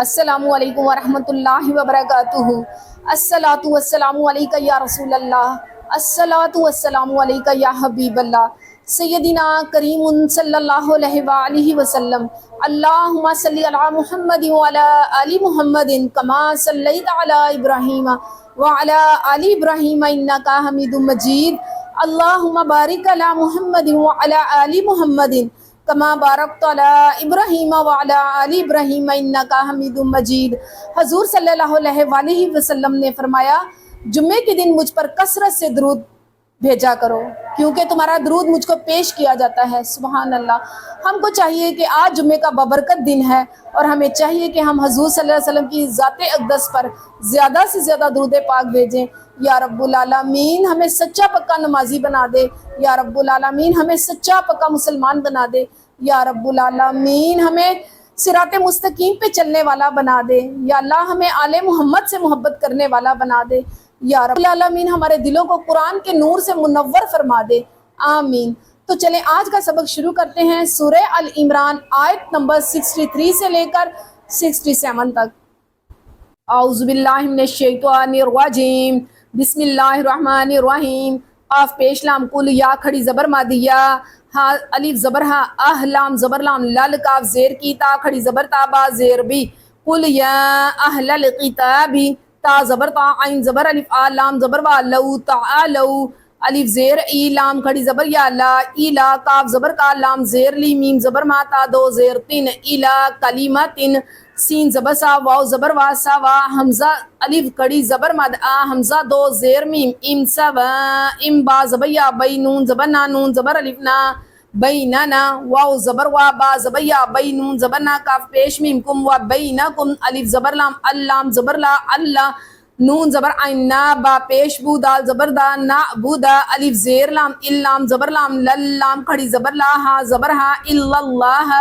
السلام علیکم ورحمۃ اللہ وبرکاتہ۔ الصلاۃ والسلام علیک یا رسول اللہ، الصلاۃ والسلام علیک یا حبیب اللہ، سیدنا کریم صلی اللہ علیہ وآلہ وسلم۔ اللہم صلی علی محمد وعلی آل محمد کما صلیت علی ابراہیم وعلی آل ابراہیم انک حمید مجید۔ اللہم بارک علی محمد وعلی آل محمد کما بارکت علی ابراہیم وعلی آل ابراہیم انک حمید مجید۔ حضور صلی اللہ علیہ وآلہ وسلم نے فرمایا، جمعے کے دن مجھ پر کثرت سے درود بھیجا کرو کیونکہ تمہارا درود مجھ کو پیش کیا جاتا ہے۔ سبحان اللہ۔ ہم کو چاہیے کہ آج جمعے کا بابرکت دن ہے اور ہمیں چاہیے کہ ہم حضور صلی اللہ علیہ وسلم کی ذات اقدس پر زیادہ سے زیادہ درود پاک بھیجیں۔ یا رب العالمین ہمیں سچا پکا نمازی بنا دے، یا رب العالمین ہمیں سچا پکا مسلمان بنا دے، یا رب العالمین ہمیں صراط مستقیم پہ چلنے والا بنا دے، یا اللہ ہمیں آل محمد سے محبت کرنے والا بنا دے، یا رب العالمین ہمارے دلوں کو قرآن کے نور سے منور فرما دے، آمین۔ تو چلیں آج کا سبق شروع کرتے ہیں۔ سورہ ال عمران آیت نمبر 63 سے لے کر 67 تک۔ اعوذ باللہ من الشیطان الرجیم، بسم اللہ الرحمن الرحیم۔ قاف پیش لام کل یا کھڑی زبر مادیہ، ہا الف زبر ہا، اہ لام زبر لام، لل کاف زیر کی، تا کھڑی زبر تا، با زیر بی، قل یا اہل الکتاب، تا زبر تا، عین زبر الف، آ لام زبر با، لو تعالو، الف زیر ای، لام کھڑی زبر یا، لا ایلا، کاف زبر کا، لام زیر لی، میم زبر ما، تا دو زیر تن، ایلا کلمتن، سین زبر سا، واو زبر وا، سا وا، حمزہ الف کڑی زبر مد، آ حمزہ دو زیر میم، ام سوا، ام با زبر یا، بی نون زبر نا، نون زبر الف نا، بیننا، واو زبر وا، با زبر یا، بی نون زبر نا، کاف پیش میم کم، و بینکم، الف زبر لام، اللام زبر لا، اللہ، نون زبر عین نا، با پیش بو، دال زبر دا، نا بودا، الف زیر لام، اللام زبر لام، لام کھڑی زبر لا، ہا زبر ہا، الا اللہ،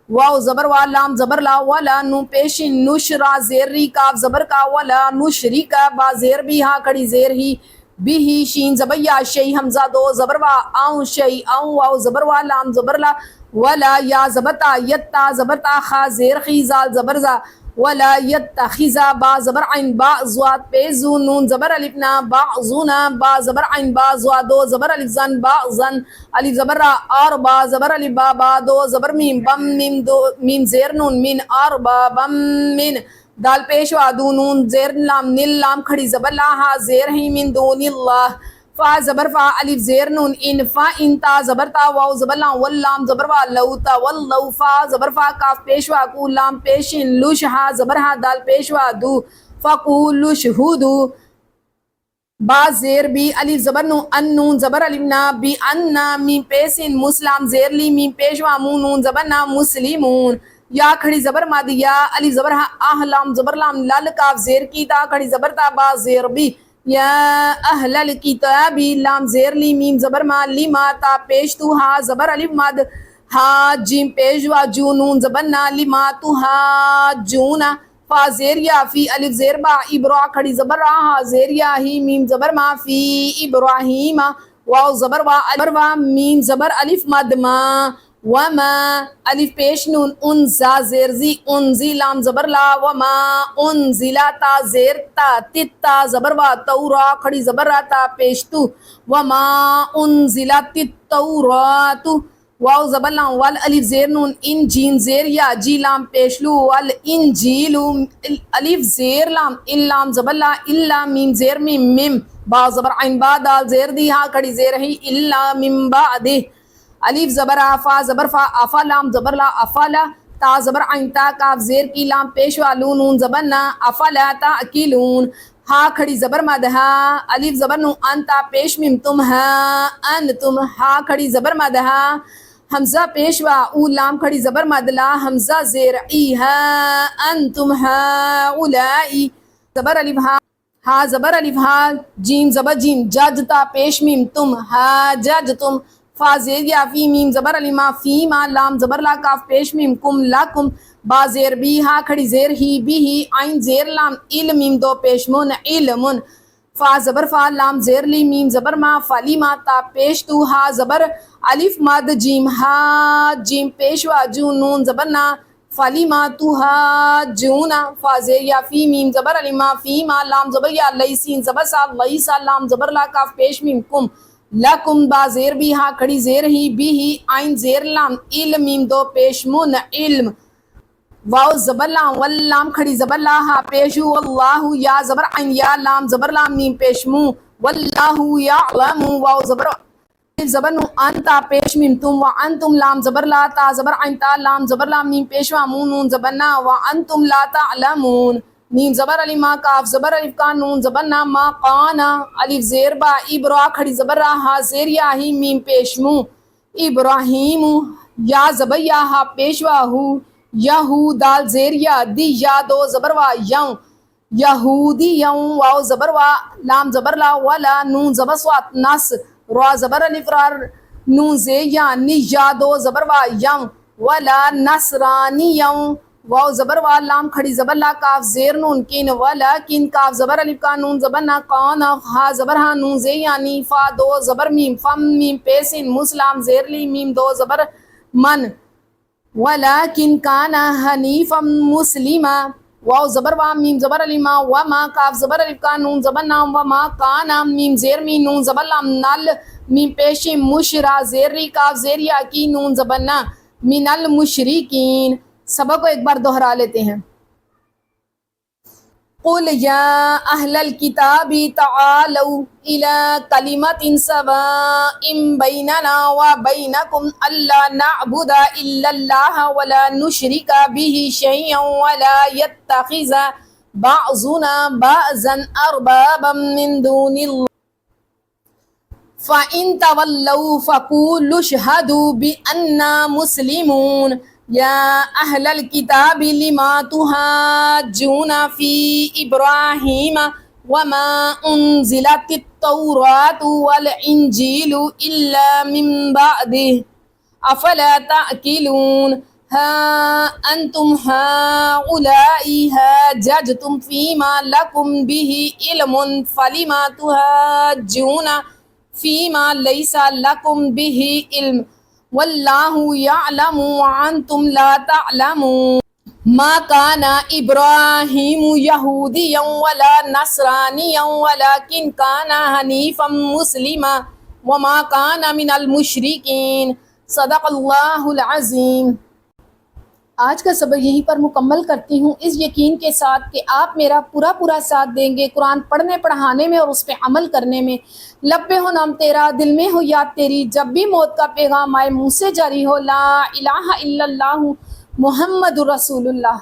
واو زبر وا، لام زبر لا، ولا، نون پیش نشرا زیر ری، کاف زبر کا، ولا نشریکا، با زیر بھی، ہا کھڑی زیر ہی، بھی ہی، شین زبر یا، شی حمزہ دو زبر وا، آؤں شی آؤں، واو زبر وا، لام زبر لا، ولا، یا زبر تا، یتا زبر تا، خا زیر خی، زال زبر زا، ولا یتخذا، با زبر عین با، زواد پیزو، نون زبر الف نا، بعضنا، با زبر عین با، زوادو زبر الف زن، بعضن، الف زبر را، اور با زبر الف با، با دو زبر میم، بم میم دو، میم زیر نون، من اور با بم من، دال پیش وادو، نون زیر لام، نل لام کھڑی زبر لا، ہا زیر ہی، من دون اللہ، فا زبر فا، الف زیر نون، ان فا انتا زبر تا، واو زبر لام، واللام زبر وا، لو تا واللو، فا زبر فا، کاف پیش وا، کو لام پیش لوش، ہا زبر ہا، دال پیش وا، دو فقولوا شہودو، با زیر بی، الف زبر نون، ان نون زبر الف نا، بی انا، میم پیسن، مسلام زیر لی، میم پیش وا، مون نون زبر نا، مسلمون، یا کھڑی زبر مادیہ، الف زبر ہا، آہ لام زبر لام، لل کاف زیر کی، تا کھڑی زبر تا، با زیر بی، یا اہل الکتاب، لام زیر لی، میم زبر ما، لما، تا پیش تو، ہا زبر الف مد، ہا جیم پیش وا، جو نون زبر نا، لما تو ہا جونا، فا زیر یا، فی الف زیر با، ابرا کھڑی زبر را، ہا زیر یا ہی، میم زبر ما، فی ابراہیم، واو زبر وا، میم زبر الف مد ما، وما، الف پیش نون، انزا زیر زی، انزی لام زبر لا، وما انزلا، تا زیر تا، تتا زبر وا، تورا کھڑی زبر را، تا پیش تو، وما انزلت التورات، واو زبر لام، وال الف زیر نون، ان جین زیر یا، جی لام پیش لو، وال انجیل، الف زیر لام، ان لام زبر لا، الا میم زیر میم، میم با زبر عین با، دال زیر دی، ہا کھڑی زیر ہی، الا من بعد، الف زبر آفا زبر فا، افا لام زبر لا، افلا، تا زبر عین تا، کاف زیر کی، لام پیش والو، نون زبر نا، افلا تاکلون، ہا کھڑی زبر مد، ہا الف زبر نو، انتا پیش میم تم، ہا انتم، ہا کھڑی زبر مد، ہا حمزہ پیش وا، او لام کھڑی زبر مد، لا حمزہ زیر ای، ہا انتم ہا اولائی، زبر الف ہا، ہا زبر الف ہا، جیم زبر جیم، جج تا پیش میم تم، ہا جج تم، فا زیر یا، فی میم زبر علیما، فی ما، لام زبر لا، کاف پیش میم کم، لکم، با زیر بی، ہا کھڑی زیر ہی، بی ہی، عین زیر لام، علم میم دو پیش من، علمن، فا زبر فا، لام زیر لی، میم زبر ما، فلیما، تا پیش تو، ہا زبر الف مد، جیم ہا، جیم پیش وا، جو نون زبر نا، فلیما تحاجون فا زیر یا فی میم زبر علما فیما لام زبر یا لیسین زبر سا لیسا لام زبر لا کاف پیش میم کم لکم با زیر بھی ہا کھڑی زیر ہی بھی ہی آئین زیر لام علم میم دو پیش من علم واو زبر لام واللام کھڑی زبر لا ہا پیشو واللہ یا زبر عین یا لام زبر لام میم پیش مو واللہ یعلم واو زبر زبر نو انتا پیش میم تم وانتم لام زبر لا تا زبر عین تا لام زبر لام میم پیشوا مون نون زبر نا وانتم لا تعلمون میم زبر علی ما کاف زبر الف کا نون زبر نا ما قانا الف زیر با ابرا کھڑی زبر را ہا زیر یا ہی میم پیش مو ابراہیم یا زبر یا ہا پیشوا ہو یہو دال زیر یا دی یا دو زبر وا یوں یہودی یوں واو زبر وا لام زبر لا ولا نون زبر سوات نس را زبر الف را نون زے یا نی یا دو زبر وا یوں ولا نصرانی یوں واو زبر وا لام کھڑی زبر لا کاف زیر نون کن ولا کن کاف زبر الف کا نون زبر نا قان ہا زبر ہا نون زے یعنی فا دو زبر میم فم میم پیسن مسلام زیر لی میم دو زبر من ولیکن کانا حنیفا مسلما واو زبر وا میم زبر علما وما کاف زبر الف کا نون زبر نام وما کانا میم زیر می نون زبر لام نل میم پیش مشرا زیر ری کاف زیر یا کی نون زبر نا من المشرکین. سبق کو ایک بار دہرا لیتے ہیں. قل یا اہل الکتاب تعالوا الى کلمۃ سواء بیننا وبینکم الا نعبد الا اللہ ولا نشرک به شیئا ولا يتخذ بعضنا بعضا اربابا من دون اللہ فإن تولوا فقولوا اشهدوا بأننا مسلمون. یا اہل الکتاب لما تحاجون فی ابراہیم وما انزلت التوراۃ والانجیل الا من بعدہ افلا تعقلون. ہا انتم ہؤلاء حاججتم فیما لکم بہ علم فلما تحاجون فیما لیس لکم بہ علم واللہ یعلم وانتم لا تعلمون. ما کان ابراہیم یہودیا ولا نصرانیا ولکن کان حنیفا مسلما وما کان من المشرکین. صدق اللہ العظیم. آج کا سبق یہیں پر مکمل کرتی ہوں اس یقین کے ساتھ کہ آپ میرا پورا ساتھ دیں گے قرآن پڑھنے پڑھانے میں اور اس پہ عمل کرنے میں. لب پہ ہو نام تیرا دل میں ہو یاد تیری جب بھی موت کا پیغام آئے منہ سے جاری ہو لا الہ الا اللہ محمد رسول اللہ.